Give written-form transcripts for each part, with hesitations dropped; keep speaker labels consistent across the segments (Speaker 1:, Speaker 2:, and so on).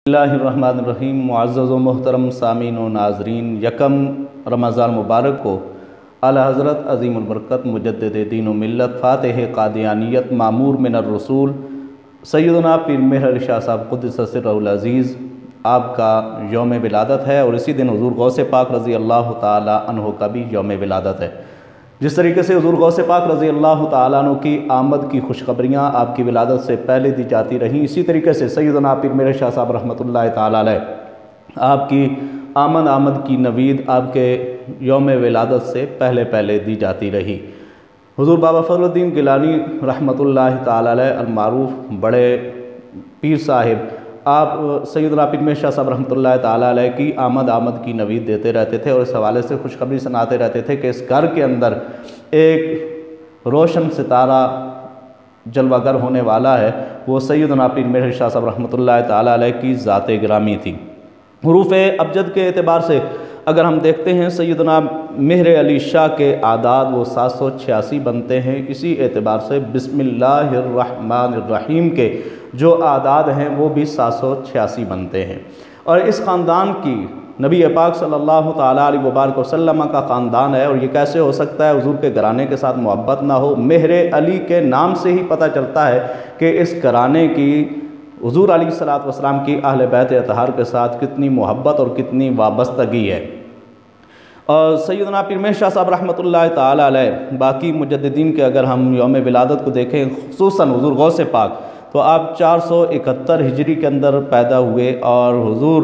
Speaker 1: اللہ الرحمن الرحیم۔ معزز و محترم سامعین و ناظرین، یکم رمضان مبارک کو اعلیٰ حضرت عظیم البرکت مجدد دین و ملت فاتح قادیانیت معمور من الرسول سیدنا پیر مہرعلی شاہ صاحب قدس سرہ العزیز آپ کا یوم ولادت ہے، اور اسی دن حضور غوث پاک رضی اللہ تعالیٰ عنہ کا بھی یوم ولادت ہے۔ جس طریقے سے حضور غوث پاک رضی اللہ تعالیٰ عنہ کی آمد کی خوشخبریاں آپ کی ولادت سے پہلے دی جاتی رہیں، اسی طریقے سے سیدنا پیر مہرعلی شاہ صاحب رحمۃ اللہ تعالیٰ علیہ آپ کی آمد کی نوید آپ کے یوم ولادت سے پہلے دی جاتی رہی۔ حضور بابا فضل الدین گیلانی رحمۃ اللہ تعالیٰ علیہ المعروف بڑے پیر صاحب آپ سیدنا پیر مہرعلی شاہ صاحب رحمۃ اللہ تعالیٰ علیہ کی آمد کی نوید دیتے رہتے تھے، اور اس حوالے سے خوشخبری سناتے رہتے تھے کہ اس گھر کے اندر ایک روشن ستارہ جلوہ گر ہونے والا ہے، وہ سیدنا پیر مہرعلی شاہ صاحب رحمۃ اللہ تعالیٰ علیہ کی ذات گرامی تھی۔ حروف ابجد کے اعتبار سے اگر ہم دیکھتے ہیں سیدنا مہرعلی شاہ کے اعداد وہ 786 بنتے ہیں، اسی اعتبار سے بسم اللہ الرحمن الرحیم کے جو اعداد ہیں وہ بھی 786 بنتے ہیں، اور اس خاندان کی نبی پاک صلی اللہ تعالیٰ علیہ وبارک وسلم کا خاندان ہے، اور یہ کیسے ہو سکتا ہے حضور کے گھرانے کے ساتھ محبت نہ ہو؟ مہرعلی کے نام سے ہی پتہ چلتا ہے کہ اس گھرانے کی حضور علیہ الصلوۃ والسلام کی اہل بیت اطہار کے ساتھ کتنی محبت اور کتنی وابستگی ہے۔ اور سیدنا پیر مہرعلی شاہ صاحب رحمۃ اللہ تعالیٰ علیہ باقی مجددین کے اگر ہم یوم ولادت کو دیکھیں، خصوصاً حضور غوث پاک، تو آپ 471 ہجری کے اندر پیدا ہوئے، اور حضور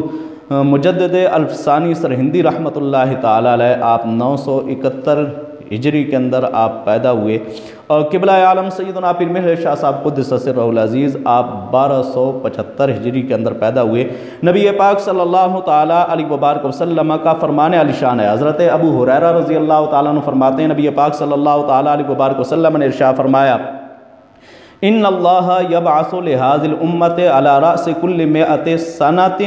Speaker 1: مجدد الفسانی سرہندی رحمۃ اللہ تعالیٰ علیہ آپ 971 ہجری کے اندر آپ پیدا ہوئے، اور قبلہ عالم سیدنا پیر مہرعلی شاہ صاحب قدس سرہ العزیز آپ 1275 ہجری کے اندر پیدا ہوئے۔ نبی پاک صلی اللہ تعالیٰ علیہ وبارک وسلم کا فرمان علی شان ہے۔ حضرت ابو ہریرہ رضی اللہ تعالیٰ عنہ فرماتے ہیں نبی پاک صلی اللہ تعالیٰ علیہ وبارک وسلم نے ارشاد فرمایا، ان اللہ یبعث لہذه الامت علی رأس کل مئۃ سنۃ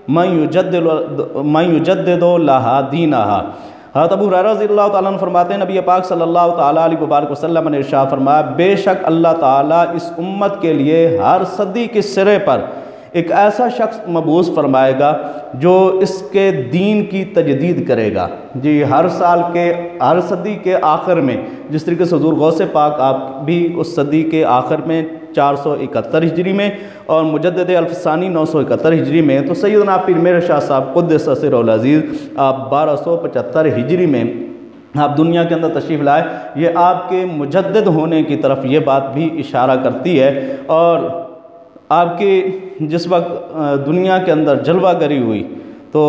Speaker 1: من یجدد لها دینها۔ حضرت ابو ہریرہ رضی اللہ تعالیٰ عنہ فرماتے ہیں نبی پاک صلی اللہ تعالیٰ علیہ وبارک وسلم نے ارشاد فرمایا، بے شک اللہ تعالیٰ اس امت کے لیے ہر صدی کے سرے پر ایک ایسا شخص مبعوث فرمائے گا جو اس کے دین کی تجدید کرے گا۔ جی، ہر صدی کے آخر میں، جس طریقے سے حضور غوث پاک آپ بھی اس صدی کے آخر میں 471 ہجری میں، اور مجدد الفسانی 971 ہجری میں، تو سیدنا پیر مہرعلی شاہ صاحب قدس سرہ العزیز آپ 1275 ہجری میں آپ دنیا کے اندر تشریف لائے۔ یہ آپ کے مجدد ہونے کی طرف یہ بات بھی اشارہ کرتی ہے، اور آپ کی جس وقت دنیا کے اندر جلوہ گری ہوئی تو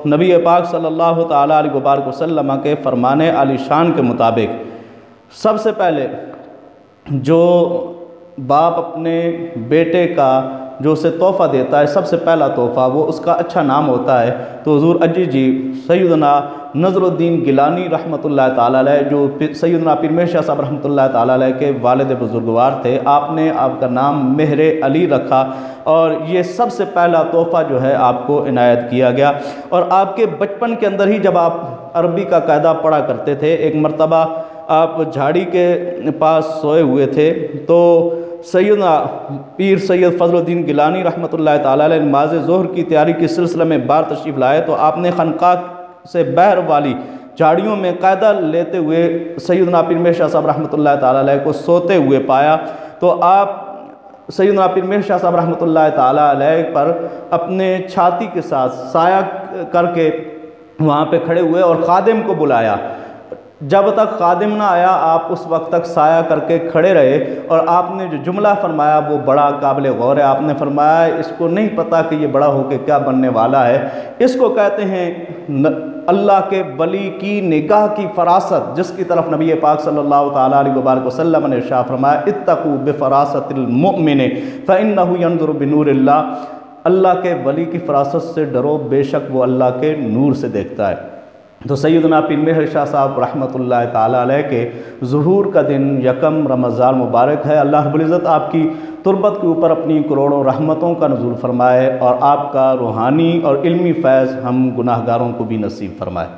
Speaker 1: نبی پاک صلی اللہ تعالیٰ علیہ وبارک وسلم کے فرمان علی شان کے مطابق سب سے پہلے جو باپ اپنے بیٹے کا جو اسے تحفہ دیتا ہے، سب سے پہلا تحفہ وہ اس کا اچھا نام ہوتا ہے۔ تو حضور جی سیدنا نظر الدین گیلانی رحمۃ اللہ تعالیٰ علیہ جو سیدنا پیر مہرعلی شاہ صاحب رحمۃ اللہ تعالیٰ علیہ کے والد بزرگوار تھے، آپ نے آپ کا نام مہرعلی رکھا، اور یہ سب سے پہلا تحفہ جو ہے آپ کو عنایت کیا گیا۔ اور آپ کے بچپن کے اندر ہی جب آپ عربی کا قاعدہ پڑھا کرتے تھے، ایک مرتبہ آپ جھاڑی کے پاس سوئے ہوئے تھے، تو سیدنا پیر سید فضل الدین گیلانی رحمۃ اللہ تعالیٰ علیہ نماز ظہر کی تیاری کے سلسلے میں بار تشریف لائے، تو آپ نے خانقاہ سے باہر والی جھاڑیوں میں قاعدہ لیتے ہوئے سیدنا پیر مہرعلی شاہ صاحب رحمۃ اللہ تعالیٰ علیہ کو سوتے ہوئے پایا، تو آپ سیدنا پیر مہرعلی شاہ صاحب رحمۃ اللہ تعالیٰ علیہ پر اپنے چھاتی کے ساتھ سایہ کر کے وہاں پہ کھڑے ہوئے اور خادم کو بلایا۔ جب تک خادم نہ آیا آپ اس وقت تک سایہ کر کے کھڑے رہے، اور آپ نے جو جملہ فرمایا وہ بڑا قابل غور ہے۔ آپ نے فرمایا، اس کو نہیں پتہ کہ یہ بڑا ہو کے کیا بننے والا ہے، اس کو کہتے ہیں اللہ کے ولی کی نگاہ کی فراست، جس کی طرف نبی پاک صلی اللہ تعالیٰ علیہ وبارک وسلم نے ارشاد فرمایا، اتقوا بفراست المؤمن فإنہ ینظر بنور اللہ، اللہ کے ولی کی فراست سے ڈرو، بے شک وہ اللہ کے نور سے دیکھتا ہے۔ تو سیدنا پیر مہرعلی شاہ صاحب رحمۃ اللہ تعالیٰ علیہ کے ظہور کا دن یکم رمضان مبارک ہے۔ اللہ رب العزت آپ کی تربت کے اوپر اپنی کروڑوں رحمتوں کا نزول فرمائے، اور آپ کا روحانی اور علمی فیض ہم گناہگاروں کو بھی نصیب فرمائے۔